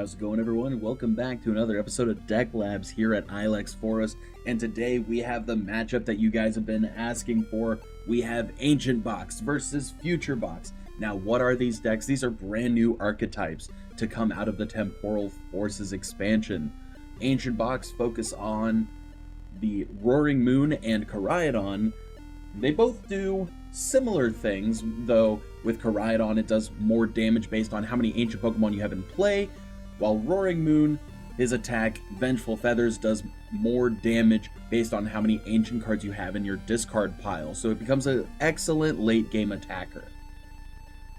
How's it going, everyone? Welcome back to another episode of Deck Labs here at Ilex Forest, and today we have the matchup that you guys have been asking for. We have Ancient Box versus Future Box. Now, what are these decks? These are brand new archetypes to come out of the Temporal Forces expansion. Ancient Box focus on the Roaring Moon and Koraidon. They both do similar things, though with Koraidon it does more damage based on how many ancient Pokemon you have in play, while Roaring Moon, his attack, Vengeful Feathers, does more damage based on how many ancient cards you have in your discard pile, so it becomes an excellent late game attacker.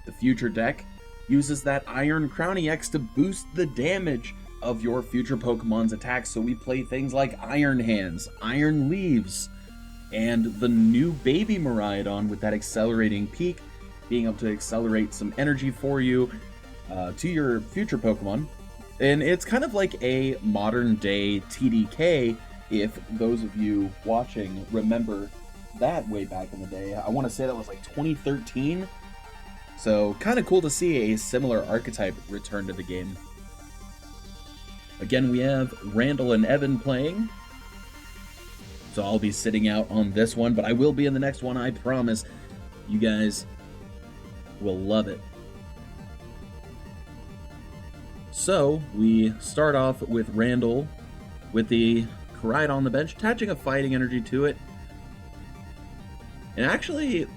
The future deck uses that Iron Crown EX to boost the damage of your future Pokemon's attacks, so we play things like Iron Hands, Iron Leaves, and the new Baby Miraidon with that accelerating peak, being able to accelerate some energy for you to your future Pokemon. And it's kind of like a modern day TDK, if those of you watching remember that way back in the day. I want to say that was like 2013. So kind of cool to see a similar archetype return to the game. Again, we have Randall and Evan playing. So I'll be sitting out on this one, but I will be in the next one, I promise. You guys will love it. So we start off with Randall with the Koraidon on the bench, attaching a fighting energy to it. And actually,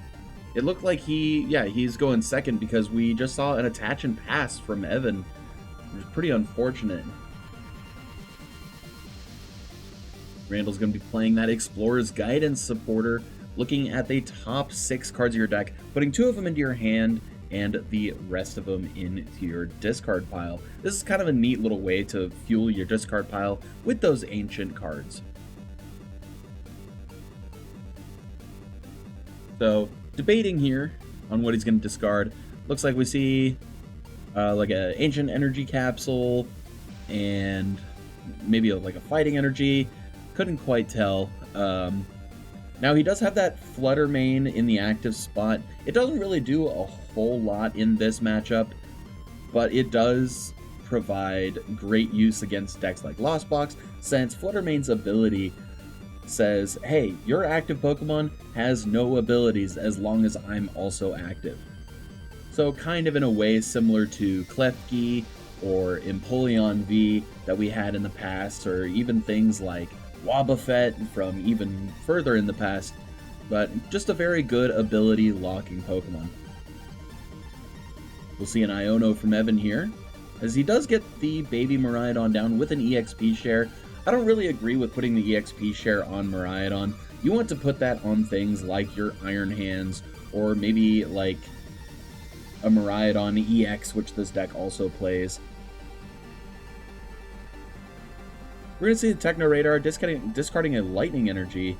it looked like he's going second because we just saw an attach and pass from Evan, which is pretty unfortunate. Randall's going to be playing that Explorer's Guidance supporter, looking at the top 6 cards of your deck, putting 2 of them into your hand and the rest of them into your discard pile. This is kind of a neat little way to fuel your discard pile with those ancient cards. So, debating here on what he's going to discard. Looks like we see like an ancient energy capsule and maybe like a fighting energy. Couldn't quite tell. Now he does have that Flutter Mane in the active spot. It doesn't really do a whole lot in this matchup, but it does provide great use against decks like Lost Box, since Flutter Mane's ability says, hey, your active Pokemon has no abilities as long as I'm also active. So kind of in a way similar to Klefki or Empoleon V that we had in the past, or even things like Wobbuffet from even further in the past, but just a very good ability locking Pokemon. We'll see an Iono from Evan here, as he does get the Baby Miraidon down with an EXP share. I don't really agree with putting the EXP share on Miraidon. You want to put that on things like your Iron Hands, or maybe like a Miraidon EX, which this deck also plays. We're going to see the Techno Radar discarding a Lightning Energy,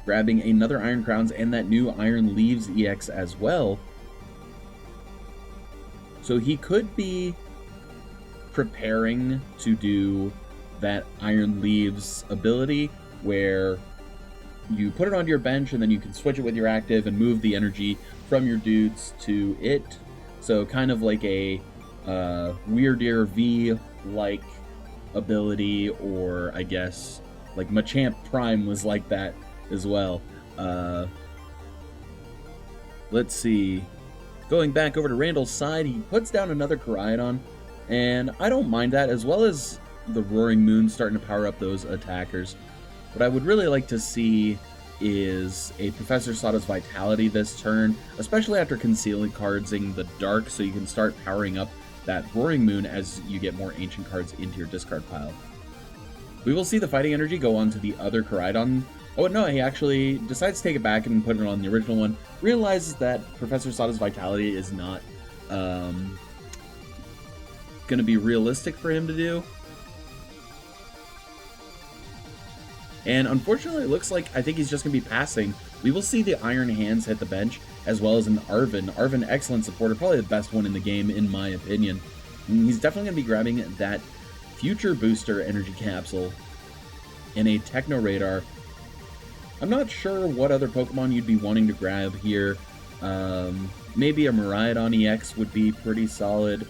grabbing another Iron Crowns and that new Iron Leaves EX as well. So he could be preparing to do that Iron Leaves ability where you put it onto your bench and then you can switch it with your active and move the energy from your dudes to it. So kind of like a Weirdeer V-like ability, or I guess like Machamp Prime was like that as well. Let's see. Going back over to Randall's side, he puts down another Koraidon, and I don't mind that, as well as the Roaring Moon starting to power up those attackers. What I would really like to see is a Professor Sada's Vitality this turn, especially after concealing cards in the dark, so you can start powering up that Roaring Moon as you get more ancient cards into your discard pile. We will see the fighting energy go on to the other Koraidon. Oh no, he actually decides to take it back and put it on the original one. Realizes that Professor Sada's Vitality is not going to be realistic for him to do. And unfortunately, it looks like I think he's just going to be passing. We will see the Iron Hands hit the bench, as well as an Arven. Arven, excellent supporter, probably the best one in the game, in my opinion. And he's definitely going to be grabbing that Future Booster Energy Capsule and a Techno Radar. I'm not sure what other Pokemon you'd be wanting to grab here. Maybe a Miraidon EX would be pretty solid.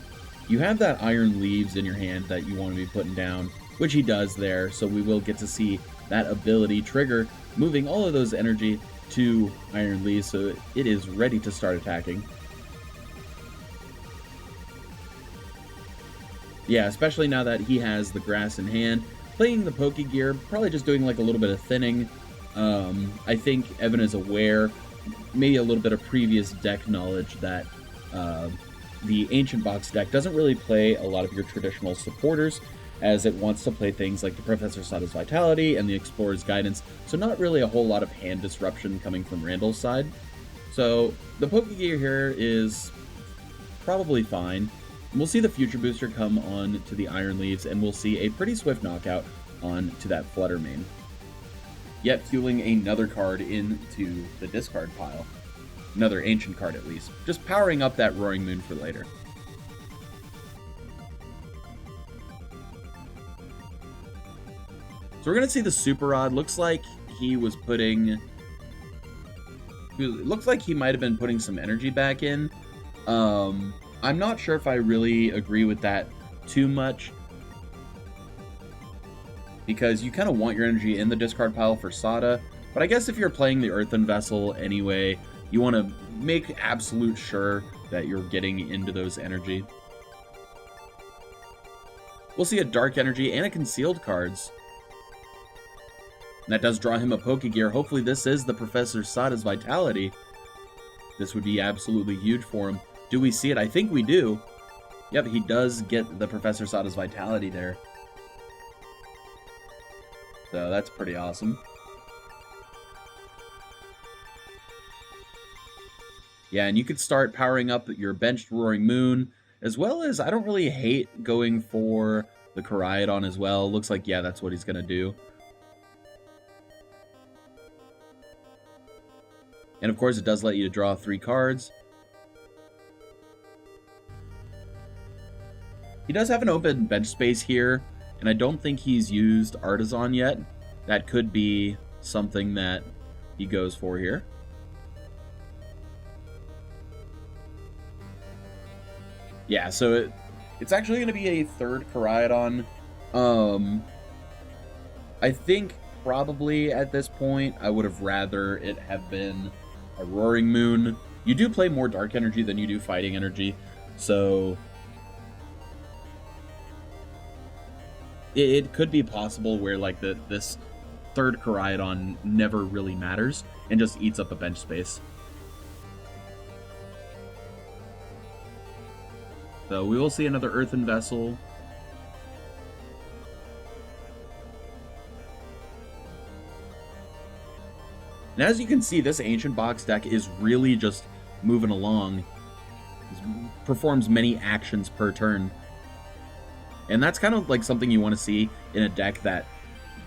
you have that Iron Leaves in your hand that you want to be putting down, which he does there, so we will get to see that ability trigger, moving all of those energy to Iron Leaves, so it is ready to start attacking. Yeah, especially now that he has the grass in hand. Playing the Pokegear, probably just doing like a little bit of thinning. I think Evan is aware, maybe a little bit of previous deck knowledge, that the Ancient Box deck doesn't really play a lot of your traditional supporters, as it wants to play things like the Professor Sada's Vitality and the Explorer's Guidance, so not really a whole lot of hand disruption coming from Randall's side. So the Pokegear here is probably fine. We'll see the Future Booster come on to the Iron Leaves, and we'll see a pretty swift knockout on to that Flutter Mane. Yet fueling another card into the discard pile. Another Ancient card at least. Just powering up that Roaring Moon for later. So we're going to see the Super Rod. Looks like he was putting... It looks like he might have been putting some energy back in. I'm not sure if I really agree with that too much, because you kind of want your energy in the discard pile for Sada, but I guess if you're playing the Earthen Vessel anyway, you want to make absolute sure that you're getting into those energy. We'll see a Dark Energy and a Concealed cards. And that does draw him a Pokegear. Hopefully this is the Professor Sada's Vitality. This would be absolutely huge for him. Do we see it? I think we do. Yep, he does get the Professor Sada's Vitality there. So that's pretty awesome. Yeah, and you could start powering up your benched Roaring Moon, as well as I don't really hate going for the Koraidon as well. Looks like, yeah, that's what he's going to do. And of course, it does let you draw 3 cards. He does have an open bench space here, and I don't think he's used Artisan yet. That could be something that he goes for here. Yeah, so it's actually going to be a third Koraidon. I think probably at this point, I would have rather it have been a Roaring Moon. You do play more Dark Energy than you do Fighting Energy, so it could be possible where like this third Koraidon never really matters and just eats up a bench space. So we will see another Earthen Vessel. And as you can see, this Ancient Box deck is really just moving along. It performs many actions per turn. And that's kind of like something you want to see in a deck that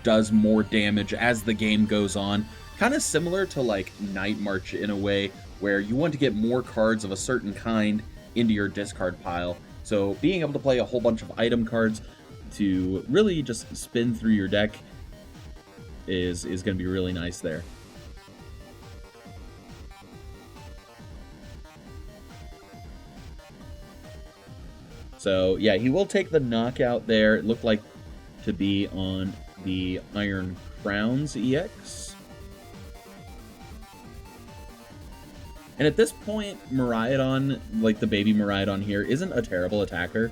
does more damage as the game goes on. Kind of similar to like Night March in a way, where you want to get more cards of a certain kind into your discard pile. So being able to play a whole bunch of item cards to really just spin through your deck is going to be really nice there. So yeah, he will take the knockout there. It looked like to be on the Iron Crowns EX. And at this point, Miraidon, like the baby Miraidon here, isn't a terrible attacker.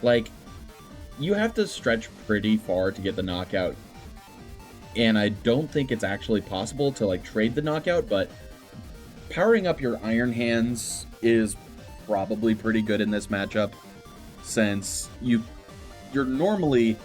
Like, you have to stretch pretty far to get the knockout. And I don't think it's actually possible to like trade the knockout, but powering up your Iron Hands is probably pretty good in this matchup, since you're normally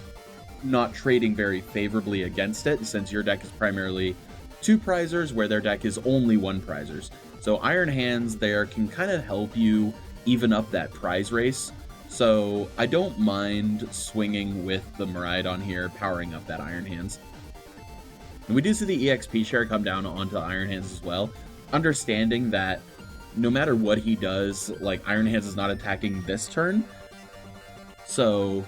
not trading very favorably against it, since your deck is primarily 2 prizers, where their deck is only 1 prizers. So Iron Hands there can kind of help you even up that prize race. So I don't mind swinging with the Miraidon here, powering up that Iron Hands. And we do see the EXP share come down onto Iron Hands as well, understanding that no matter what he does, like, Iron Hands is not attacking this turn. So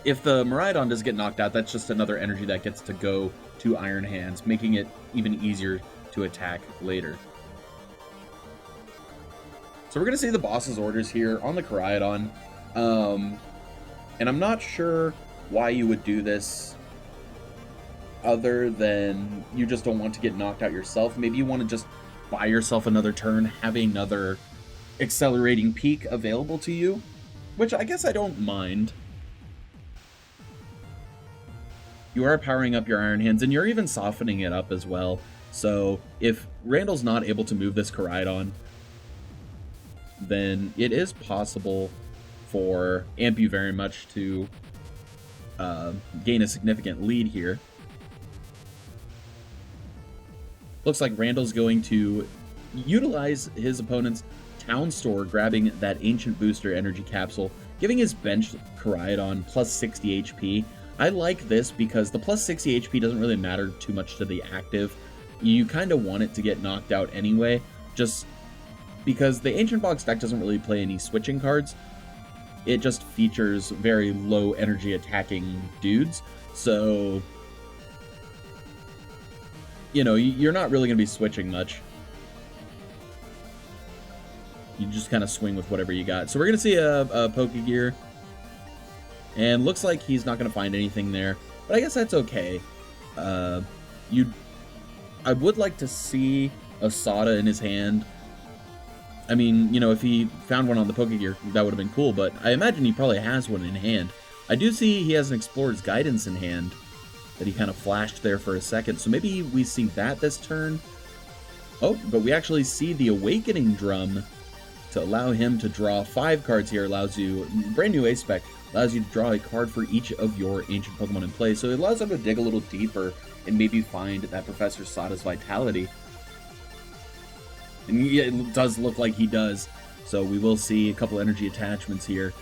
if the Miraidon does get knocked out, that's just another energy that gets to go to Iron Hands, making it even easier to attack later. So we're going to see the boss's orders here on the Koraidon. And I'm not sure why you would do this other than you just don't want to get knocked out yourself. Maybe you want to just buy yourself another turn, have another accelerating peak available to you, which I guess I don't mind. You are powering up your Iron Hands, and you're even softening it up as well. So if Randall's not able to move this Koraidon, then it is possible for Ampu very much to gain a significant lead here. Looks like Randall's going to utilize his opponent's Town Store, grabbing that Ancient Booster Energy Capsule, giving his bench Koraidon plus 60 HP. I like this because the plus 60 HP doesn't really matter too much to the active. You kind of want it to get knocked out anyway, just because the Ancient Box deck doesn't really play any switching cards. It just features very low energy attacking dudes, so you know, you're not really going to be switching much. You just kind of swing with whatever you got. So we're going to see a Pokegear. And looks like he's not going to find anything there. But I guess that's okay. I would like to see a Sada in his hand. I mean, you know, if he found one on the Pokegear, that would have been cool. But I imagine he probably has one in hand. I do see he has an Explorer's Guidance in hand that he kind of flashed there for a second. So maybe we see that this turn. Oh, but we actually see the Awakening Drum to allow him to draw 5 cards here. Allows you, brand new A-Spec, allows you to draw a card for each of your ancient Pokemon in play. So it allows them to dig a little deeper and maybe find that Professor Sada's Vitality. And yeah, it does look like he does. So we will see a couple energy attachments here.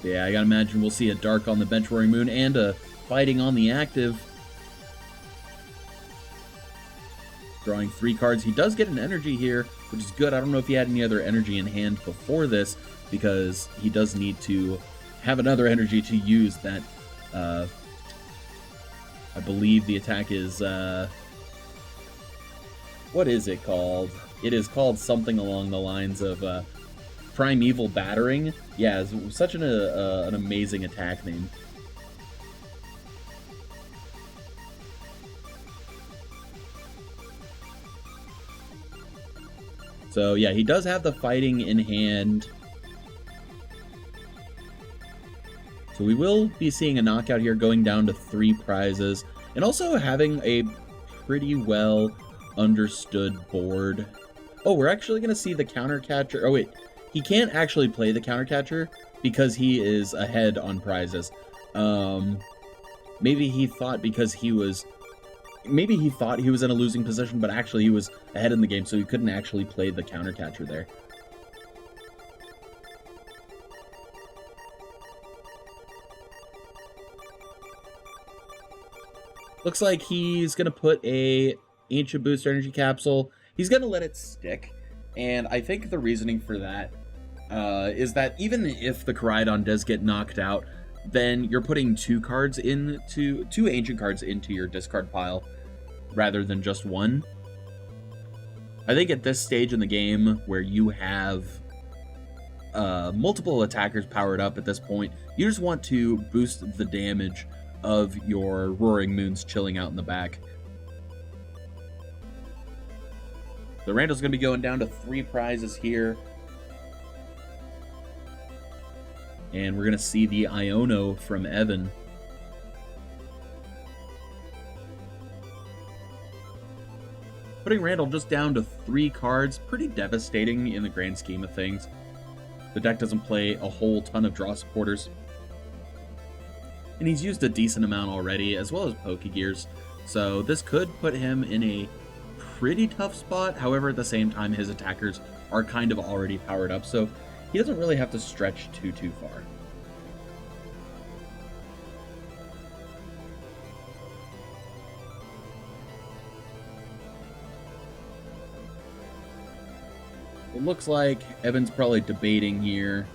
Yeah, I gotta imagine we'll see a Dark on the bench Roaring Moon and a Fighting on the active. Drawing 3 cards. He does get an energy here, which is good. I don't know if he had any other energy in hand before this, because he does need to have another energy to use that. I believe the attack is, what is it called? It is called something along the lines of Primeval Battering. Yeah, it's such an amazing attack name. So yeah, he does have the fighting in hand. So we will be seeing a knockout here, going down to 3 prizes, and also having a pretty well understood board. Oh, we're actually going to see the counter catcher. Oh wait, he can't actually play the counter catcher because he is ahead on prizes. Maybe he thought because he was... Maybe he thought he was in a losing position, but actually he was ahead in the game, so he couldn't actually play the counter catcher there. Looks like he's going to put a Ancient Booster Energy Capsule. He's going to let it stick, and I think the reasoning for that is that even if the Koraidon does get knocked out, then you're putting 2 ancient cards into your discard pile rather than just 1. I think at this stage in the game where you have multiple attackers powered up at this point, you just want to boost the damage of your Roaring Moons chilling out in the back. So Randall's going to be going down to 3 prizes here. And we're going to see the Iono from Evan. Putting Randall just down to 3 cards, pretty devastating in the grand scheme of things. The deck doesn't play a whole ton of draw supporters. And he's used a decent amount already, as well as Pokegears. So this could put him in a pretty tough spot. However, at the same time, his attackers are kind of already powered up, so he doesn't really have to stretch too far. It looks like Evan's probably debating here.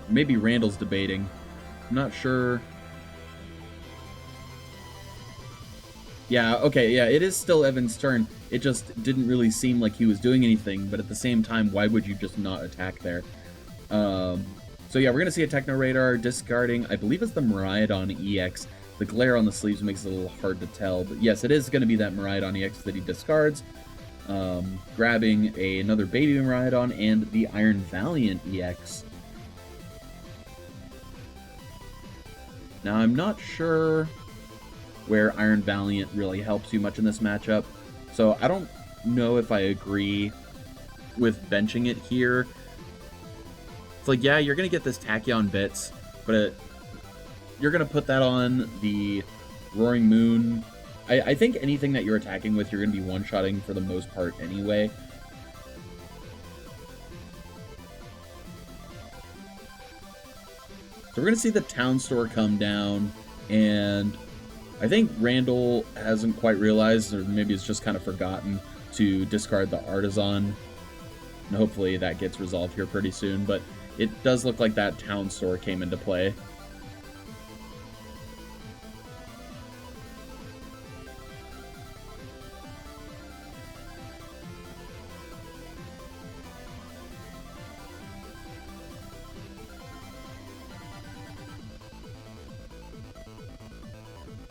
Maybe Randall's debating. I'm not sure. Yeah, okay, yeah, it is still Evan's turn. It just didn't really seem like he was doing anything, but at the same time, why would you just not attack there? So yeah, we're gonna see a Techno Radar discarding, I believe it's the Miraidon EX. The glare on the sleeves makes it a little hard to tell, but yes, it is gonna be that Miraidon EX that he discards. Grabbing another Baby Miraidon and the Iron Valiant EX. Now, I'm not sure where Iron Valiant really helps you much in this matchup, so I don't know if I agree with benching it here. It's like, yeah, you're going to get this Tachyon Bits, but you're going to put that on the Roaring Moon. I think anything that you're attacking with, you're going to be one-shotting for the most part anyway. So we're going to see the Town Store come down, and I think Randall hasn't quite realized, or maybe it's just kind of forgotten, to discard the Artisan. And hopefully that gets resolved here pretty soon, but it does look like that Town Store came into play.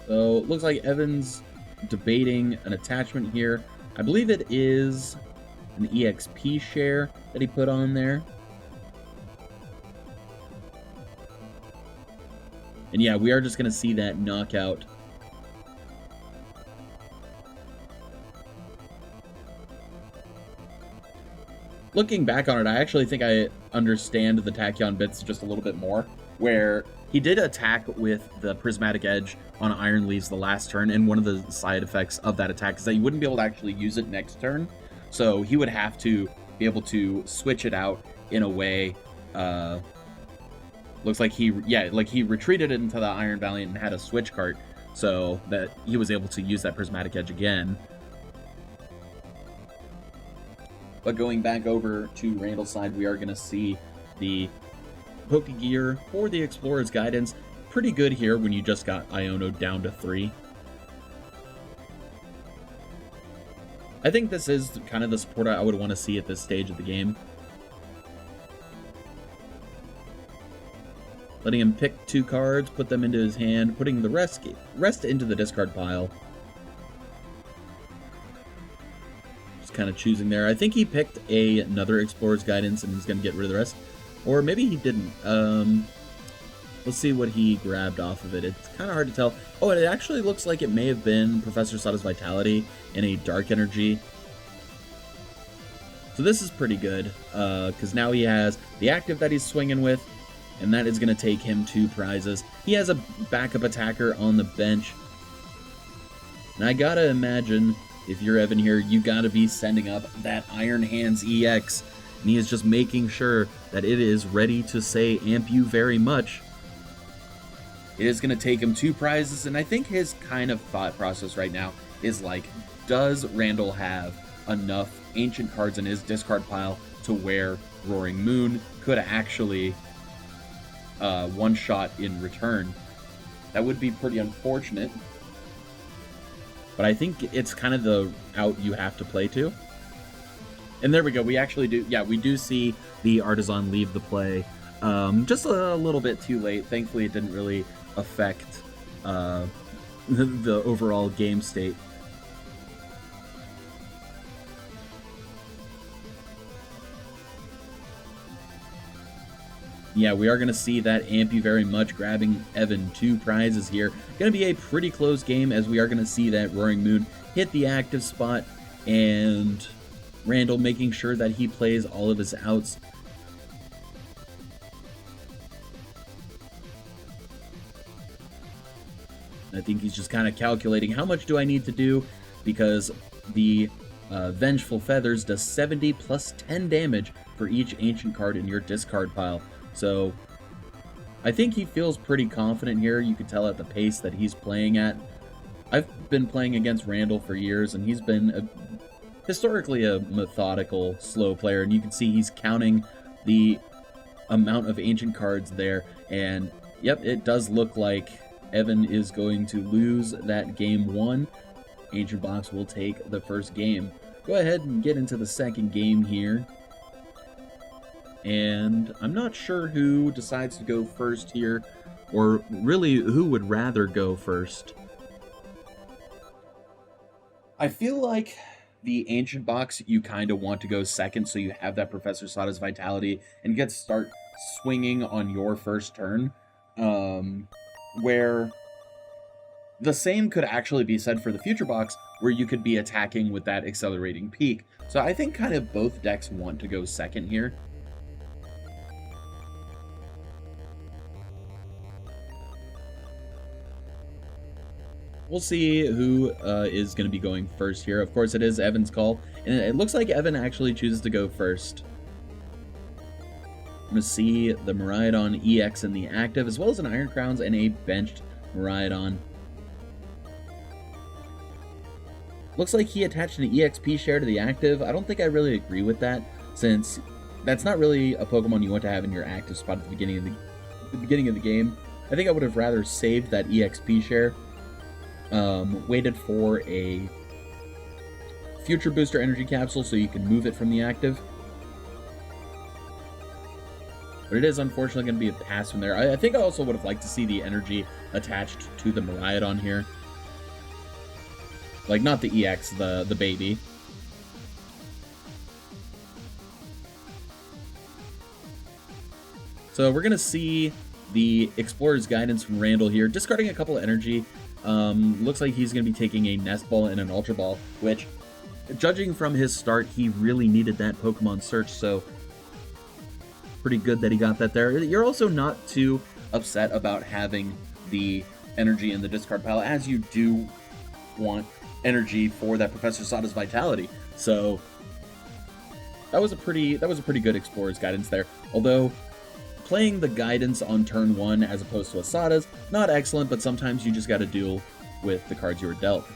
So it looks like Evan's debating an attachment here. I believe it is an EXP share that he put on there. And yeah, we are just going to see that knockout. Looking back on it, I actually think I understand the Tachyon Bits just a little bit more, where he did attack with the Prismatic Edge on Iron Leaves the last turn, and one of the side effects of that attack is that you wouldn't be able to actually use it next turn, so he would have to be able to switch it out in a way. Looks like he retreated into the Iron Valiant and had a switch cart, so that he was able to use that Prismatic Edge again. But going back over to Randall's side, we are going to see the Pokegear for the Explorer's Guidance. Pretty good here when you just got Iono down to 3. I think this is kind of the support I would want to see at this stage of the game. Letting him pick 2 cards, put them into his hand, putting the rest into the discard pile. Just kind of choosing there. I think he picked another Explorer's Guidance and he's going to get rid of the rest. Or maybe he didn't. Let's see what he grabbed off of it. It's kind of hard to tell. Oh, it actually looks like it may have been Professor Sada's Vitality and a Dark Energy. So this is pretty good, because now he has the active that he's swinging with, and that is going to take him 2 prizes. He has a backup attacker on the bench. And I gotta imagine, if you're Evan here, you gotta be sending up that Iron Hands EX. And he is just making sure that it is ready to say, amp you very much. It is going to take him 2 prizes, and I think his kind of thought process right now is like, does Randall have enough ancient cards in his discard pile to where Roaring Moon could actually one-shot in return? That would be pretty unfortunate. But I think it's kind of the out you have to play to. And there we go. We actually do, yeah, we do see the Artisan leave the play. Just a little bit too late. Thankfully, it didn't really affect the overall game state. Yeah, we are going to see that amp you very much, grabbing Evan 2 prizes here. Going to be a pretty close game, as we are going to see that Roaring Moon hit the active spot, and Randall making sure that he plays all of his outs. I think he's just kind of calculating, how much do I need to do, because the Vengeful Feathers does 70 plus 10 damage for each ancient card in your discard pile. So I think he feels pretty confident here. You can tell at the pace that he's playing at. I've been playing against Randall for years, and he's been historically a methodical, slow player, and you can see he's counting the amount of ancient cards there, and yep, it does look like Evan is going to lose that game 1. Ancient Box will take the first game. Go ahead and get into the second game here. And I'm not sure who decides to go first here, or really who would rather go first. I feel like the Ancient Box, you kind of want to go second so you have that Professor Sada's Vitality and get to start swinging on your first turn. Where the same could actually be said for the Future Box, where you could be attacking with that Accelerating Peak. So I think kind of both decks want to go second here. We'll see who is going to be going first here. Of course, it is Evan's call, and it looks like Evan actually chooses to go first. I'm going to see the Miraidon EX in the active, as well as an Iron Crowns and a benched Miraidon. Looks like he attached an EXP share to the active. I don't think I really agree with that, since that's not really a Pokemon you want to have in your active spot at the beginning of the game. I think I would have rather saved that EXP share. Waited for a future booster energy capsule so you can move it from the active. But it is unfortunately going to be a pass from there. I think I also would have liked to see the energy attached to the Miraidon here. Like, not the EX, the baby. So we're going to see the Explorer's Guidance from Randall here, discarding a couple of energy. Looks like he's going to be taking a Nest Ball and an Ultra Ball, which, judging from his start, he really needed that Pokemon Search, so pretty good that he got that there. You're also not too upset about having the energy in the discard pile, as you do want energy for that Professor Sada's Vitality. So that was a pretty good Explorer's Guidance there. Although playing the Guidance on turn 1 as opposed to a Sada's, not excellent, but sometimes you just got to deal with the cards you were dealt.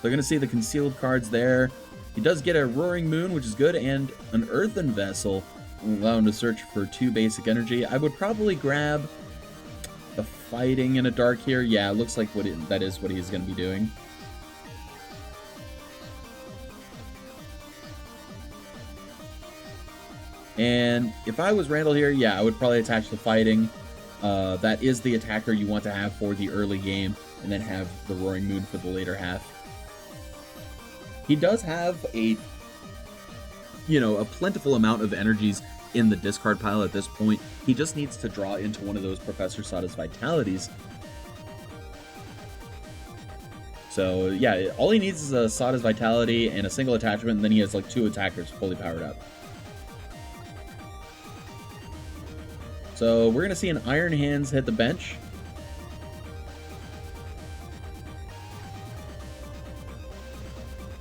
They're going to see the concealed cards there. He does get a Roaring Moon, which is good, and an Earthen Vessel, allow him to search for 2 basic energy. I would probably grab the Fighting and a Dark here. Yeah, it looks like that is what he's going to be doing. And if I was Randall here, yeah, I would probably attach the Fighting. That is the attacker you want to have for the early game, and then have the Roaring Moon for the later half. He does have a plentiful amount of energies in the discard pile at this point. He just needs to draw into one of those Professor Sada's Vitalities. So yeah, all he needs is a Sada's Vitality and a single attachment, and then he has like 2 attackers fully powered up. So we're going to see an Iron Hands hit the bench.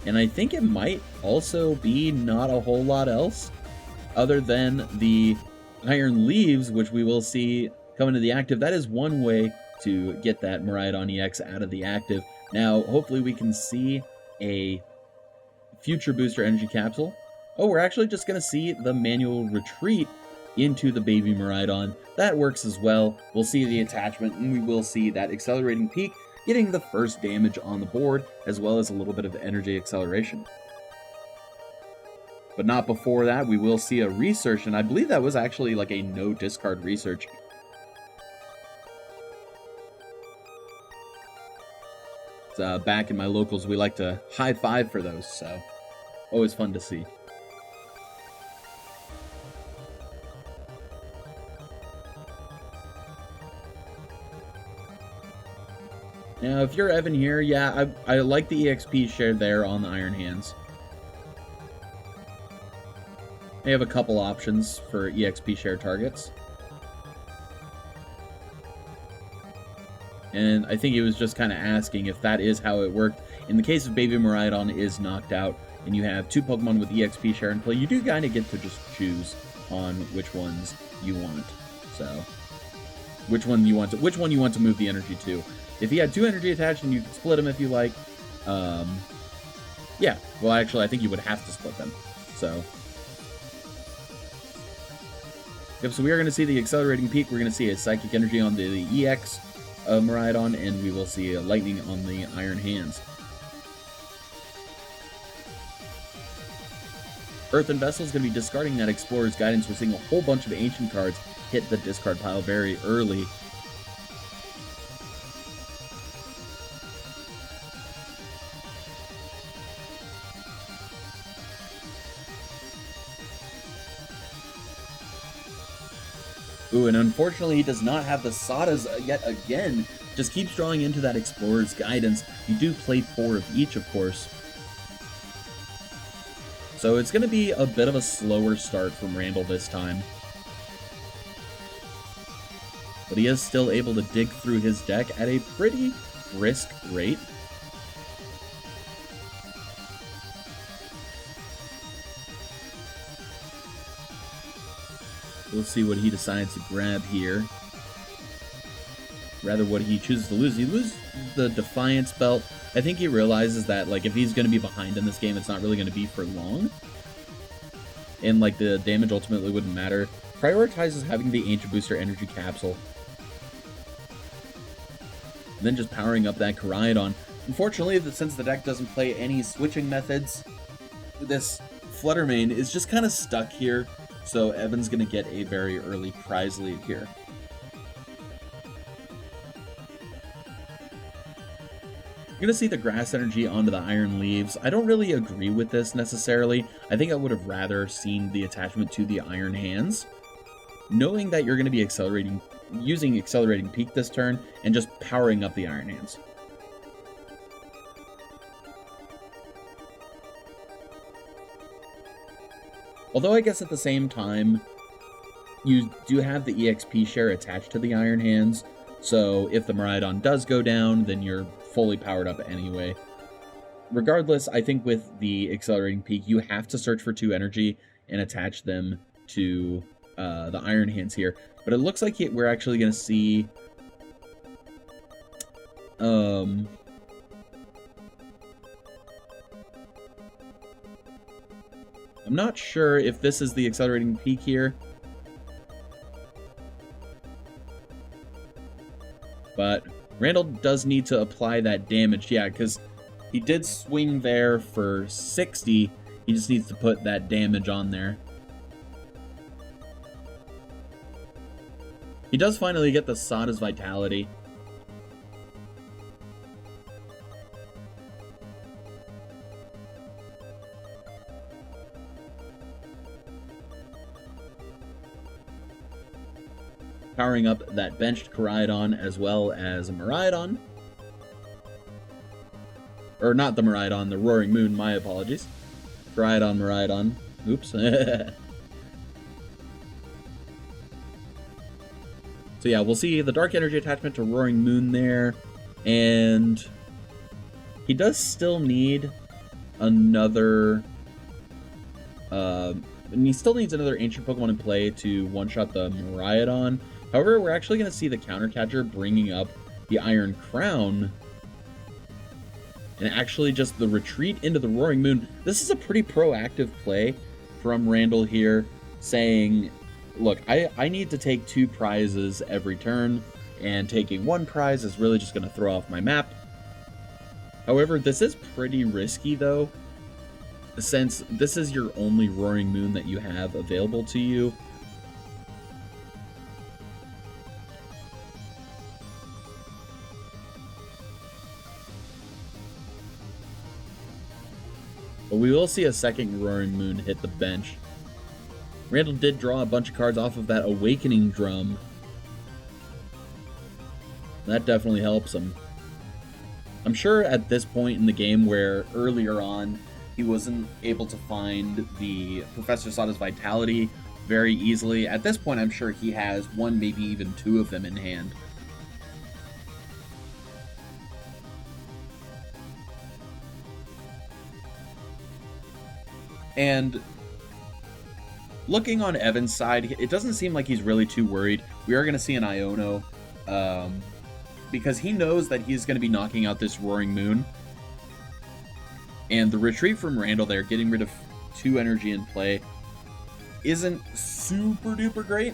And I think it might also be not a whole lot else other than the Iron Leaves, which we will see come into the active. That is one way to get that Miraidon EX out of the active. Now, hopefully we can see a future booster energy capsule. Oh, we're actually just going to see the manual retreat into the baby Miraidon. That works as well. We'll see the attachment, and we will see that Accelerating Peak getting the first damage on the board, as well as a little bit of energy acceleration. But not before that. We will see a Research, and I believe that was actually like a no discard Research. Back in my locals, we like to high five for those, so always fun to see. Now, if you're Evan here, yeah, I like the EXP shared there on the Iron Hands. They have a couple options for EXP share targets. And I think he was just kind of asking if that is how it worked. In the case of Baby Miraidon is knocked out, and you have 2 Pokemon with EXP share in play, you do kind of get to just choose on which ones you want. So, which one you want to move the energy to. If he had 2 energy attached, and you could split them if you like. Yeah, well, actually, I think you would have to split them. So, Yep, so we are going to see the Accelerating Peak. We're going to see a Psychic Energy on the EX Miraidon, and we will see a Lightning on the Iron Hands. Earthen Vessel is going to be discarding that Explorer's Guidance. We're seeing a whole bunch of Ancient cards hit the discard pile very early. Ooh, and unfortunately he does not have the Sadas yet again. Just keeps drawing into that Explorer's Guidance. You do play 4 of each, of course. So it's going to be a bit of a slower start from Randall this time. But he is still able to dig through his deck at a pretty brisk rate. We'll see what he decides to grab here. Rather, what he chooses to lose. He loses the Defiance Belt. I think he realizes that, like, if he's going to be behind in this game, it's not really going to be for long. And, like, the damage ultimately wouldn't matter. Prioritizes having the Ancient Booster Energy Capsule. And then just powering up that Koraidon. Unfortunately, since the deck doesn't play any switching methods, this Fluttermane is just kind of stuck here. So Evan's going to get a very early prize lead here. You're going to see the Grass Energy onto the Iron Leaves. I don't really agree with this necessarily. I think I would have rather seen the attachment to the Iron Hands. Knowing that you're going to be using Accelerating Peak this turn, and just powering up the Iron Hands. Although I guess at the same time, you do have the EXP share attached to the Iron Hands, so if the Miraidon does go down, then you're fully powered up anyway. Regardless, I think with the Accelerating Peak, you have to search for 2 energy and attach them to the Iron Hands here. But it looks like we're actually going to see... I'm not sure if this is the Accelerating Peak here. But Randall does need to apply that damage, yeah, because he did swing there for 60. He just needs to put that damage on there. He does finally get the Sada's Vitality. Powering up that benched Koraidon as well as a Miraidon. Or not the Miraidon, the Roaring Moon, my apologies. Koraidon, Miraidon. Oops. So yeah, we'll see the Dark Energy attachment to Roaring Moon there. And he does still need another... and he still needs another Ancient Pokemon in play to one-shot the Miraidon. However, we're actually going to see the Counter Catcher bringing up the Iron Crown. And actually just the retreat into the Roaring Moon. This is a pretty proactive play from Randall here, saying, look, I need to take 2 prizes every turn, and taking 1 prize is really just going to throw off my map. However, this is pretty risky, though, since this is your only Roaring Moon that you have available to you. But we will see a second Roaring Moon hit the bench. Randall did draw a bunch of cards off of that Awakening Drum. That definitely helps him. I'm sure at this point in the game where earlier on he wasn't able to find the Professor Sada's Vitality very easily, at this point I'm sure he has 1, maybe even 2 of them in hand. And looking on Evan's side, it doesn't seem like he's really too worried. We are going to see an Iono, because he knows that he's going to be knocking out this Roaring Moon. And the retreat from Randall there, getting rid of 2 energy in play, isn't super duper great,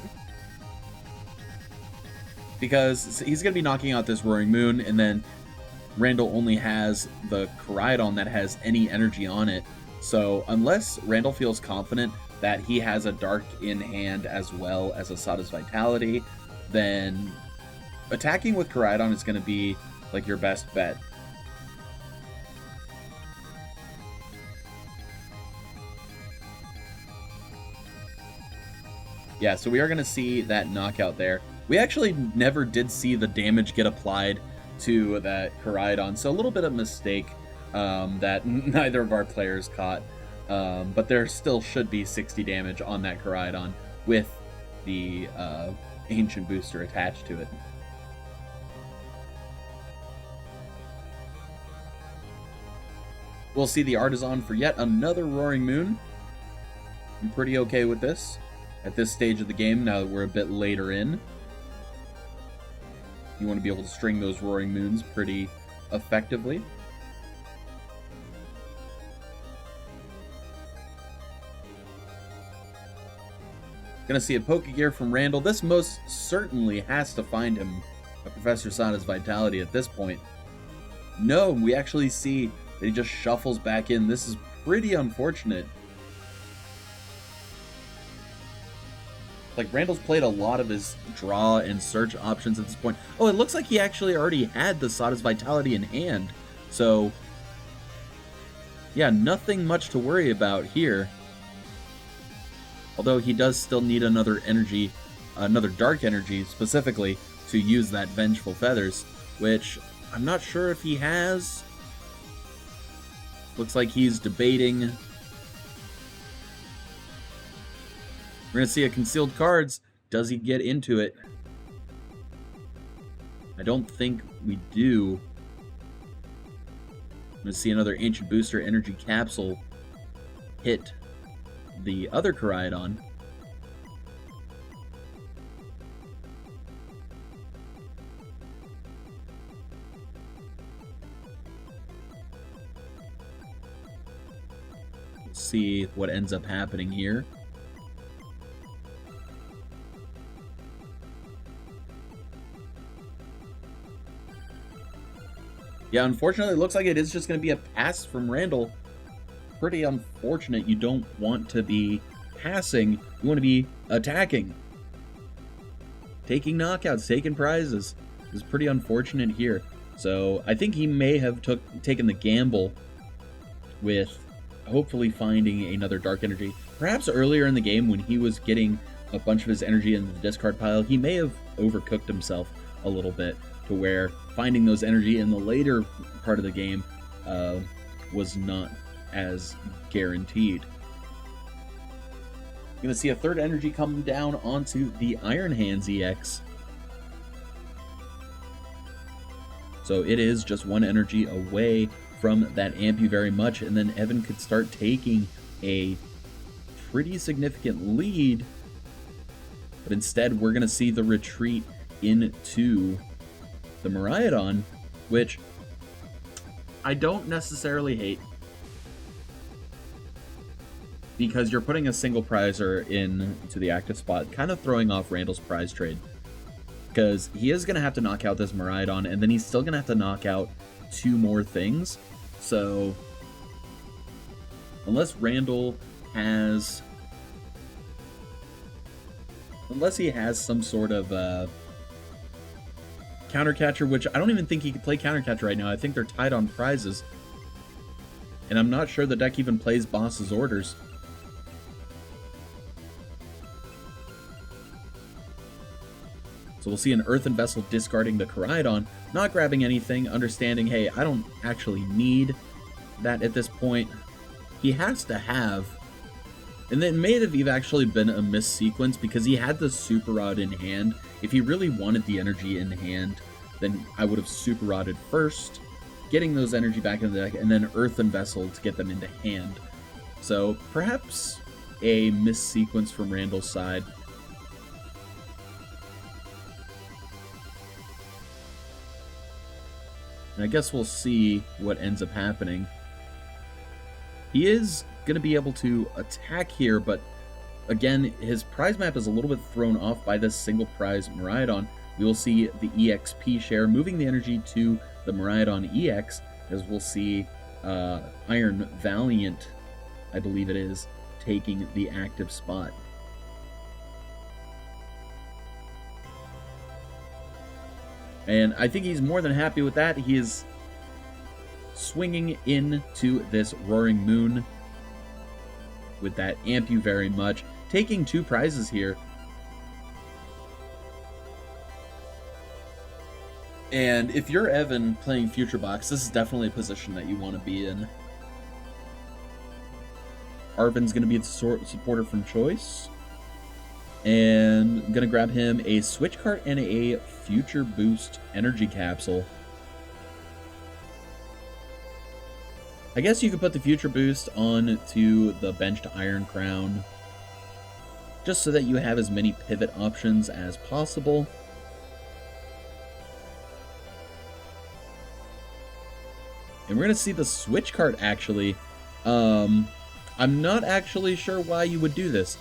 because he's going to be knocking out this Roaring Moon, and then Randall only has the Koraidon that has any energy on it. So unless Randall feels confident that he has a Dark in hand as well as a Sada's Vitality, then attacking with Koraidon is going to be like your best bet. Yeah, so we are going to see that knockout there. We actually never did see the damage get applied to that Koraidon, so a little bit of mistake that neither of our players caught. But there still should be 60 damage on that Koraidon with the Ancient Booster attached to it. We'll see the Artisan for yet another Roaring Moon. I'm pretty okay with this at this stage of the game, now that we're a bit later in. You want to be able to string those Roaring Moons pretty effectively. Gonna see a Pokegear from Randall. This most certainly has to find him a Professor Sada's Vitality at this point. No, we actually see that he just shuffles back in. This is pretty unfortunate. Like, Randall's played a lot of his draw and search options at this point. Oh, it looks like he actually already had the Sada's Vitality in hand. So, yeah, nothing much to worry about here. Although he does still need another energy, another Dark Energy specifically, to use that Vengeful Feathers, which I'm not sure if he has. Looks like he's debating. We're going to see a Concealed Cards. Does he get into it? I don't think we do. I'm going to see another Ancient Booster Energy Capsule hit the other Koraidon. Let's see what ends up happening here. Yeah, unfortunately, it looks like it is just going to be a pass from Randall. Pretty unfortunate. You don't want to be passing. You want to be attacking. Taking knockouts, taking prizes. Is pretty unfortunate here. So I think he may have taken the gamble with hopefully finding another Dark Energy. Perhaps earlier in the game when he was getting a bunch of his energy in the discard pile, he may have overcooked himself a little bit to where finding those energy in the later part of the game was not as guaranteed. You're going to see a third energy come down onto the Iron Hands EX. So it is just one energy away from that Ampy very much, and then Evan could start taking a pretty significant lead. But instead, we're going to see the retreat into the Miraidon, which I don't necessarily hate, because you're putting a single prizer into the active spot, kind of throwing off Randall's prize trade, because he is going to have to knock out this Miraidon, and then he's still going to have to knock out two more things. So unless Randall has, unless he has some sort of counter catcher, which I don't even think he could play counter catcher right now. I think they're tied on prizes, and I'm not sure the deck even plays boss's orders. So we'll see an Earthen Vessel discarding the Koraidon, not grabbing anything, understanding, hey, I don't actually need that at this point. He has to have, and it may have actually been a missequence because he had the Super Rod in hand. If he really wanted the energy in hand, then I would have Super Rodded first, getting those energy back in the deck, and then Earthen Vessel to get them into hand. So perhaps a missequence from Randall's side. And I guess we'll see what ends up happening. He is going to be able to attack here, but Again, his prize map is a little bit thrown off by this single prize Miraidon. We will see the EXP share moving the energy to the Miraidon EX, as we'll see Iron Valiant, I believe it is, taking the active spot. And I think he's more than happy with that. He is swinging into this Roaring Moon with that Amp You very much, taking 2 prizes here. And if you're Evan playing Future Box, this is definitely a position that you want to be in. Arvin's going to be the supporter from choice. And I'm going to grab him a Switch Cart and a Future Boost Energy Capsule. I guess you could put the Future Boost onto the benched Iron Crown, just so that you have as many pivot options as possible. And we're going to see the Switch Cart, actually. I'm not actually sure why you would do this.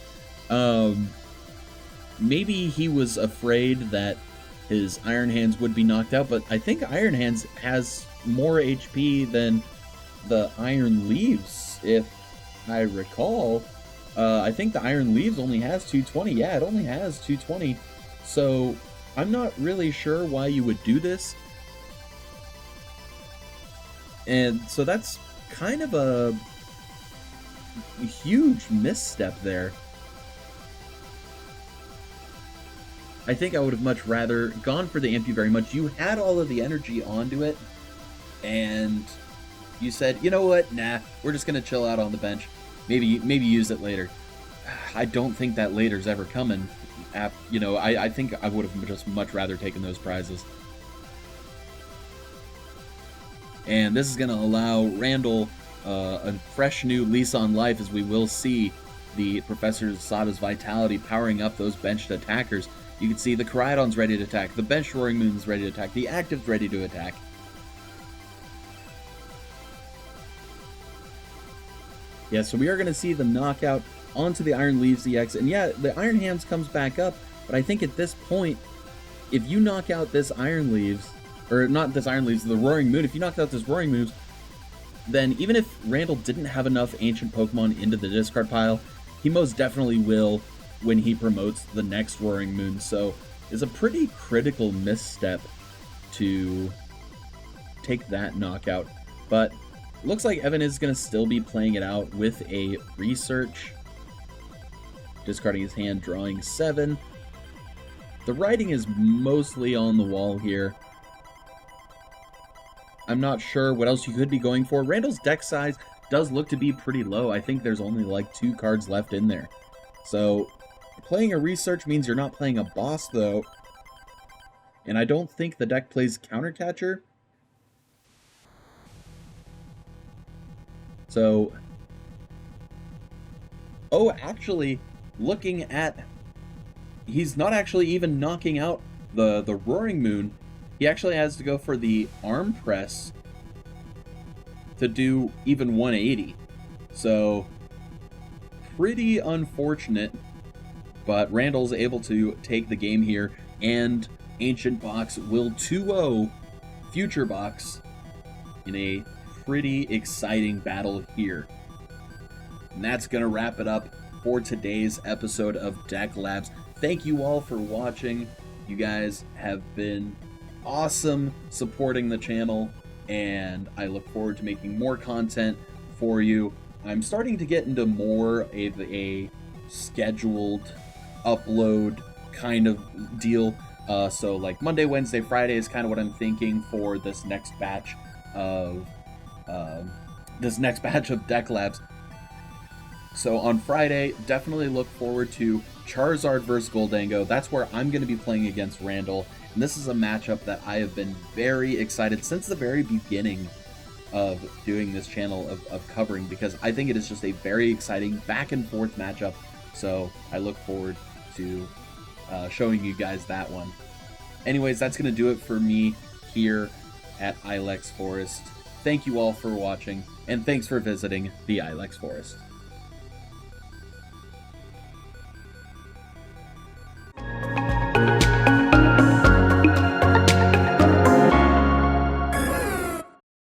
Maybe he was afraid that his Iron Hands would be knocked out, but I think Iron Hands has more HP than the Iron Leaves, if I recall. I think the Iron Leaves only has 220. Yeah, it only has 220. So I'm not really sure why you would do this. And so that's kind of a huge misstep there. I think I would have much rather gone for the Amp You very much. You had all of the energy onto it, and you said, you know what, nah, we're just going to chill out on the bench. Maybe use it later. I don't think that later's ever coming. You know, I think I would have just much rather taken those prizes. And this is going to allow Randall a fresh new lease on life, as we will see the Professor Sada's Vitality powering up those benched attackers. You can see the Koraidon's ready to attack, the benched Roaring Moon's ready to attack, the Active's ready to attack. Yeah, so we are going to see the knockout onto the Iron Leaves EX, and yeah, the Iron Hands comes back up, but I think at this point, if you knock out this Iron Leaves, or not this Iron Leaves, the Roaring Moon, if you knock out this Roaring Moon, then even if Randall didn't have enough ancient Pokemon into the discard pile, he most definitely will when he promotes the next Roaring Moon. So it's a pretty critical misstep to take that knockout. But looks like Evan is going to still be playing it out with a Research, discarding his hand, drawing 7. The writing is mostly on the wall here. I'm not sure what else you could be going for. Randall's deck size does look to be pretty low. I think there's only like 2 cards left in there. So playing a Research means you're not playing a boss, though. And I don't think the deck plays Countercatcher. So, oh, actually, looking at, he's not actually even knocking out the Roaring Moon. He actually has to go for the Arm Press to do even 180. So, pretty unfortunate, but Randall's able to take the game here, and Ancient Box will 2-0 Future Box in a pretty exciting battle here. And that's going to wrap it up for today's episode of Deck Labs. Thank you all for watching. You guys have been awesome supporting the channel, and I look forward to making more content for you. I'm starting to get into more of a scheduled upload kind of deal. So like Monday, Wednesday, Friday is kind of what I'm thinking for this next batch of Deck Labs. So on Friday, definitely look forward to Charizard versus Goldango. That's where I'm going to be playing against Randall. And this is a matchup that I have been very excited since the very beginning of doing this channel, of covering, because I think it is just a very exciting back and forth matchup. So I look forward to showing you guys that one. Anyways, that's going to do it for me here at Ilex Forest. Thank you all for watching, and thanks for visiting the Ilex Forest.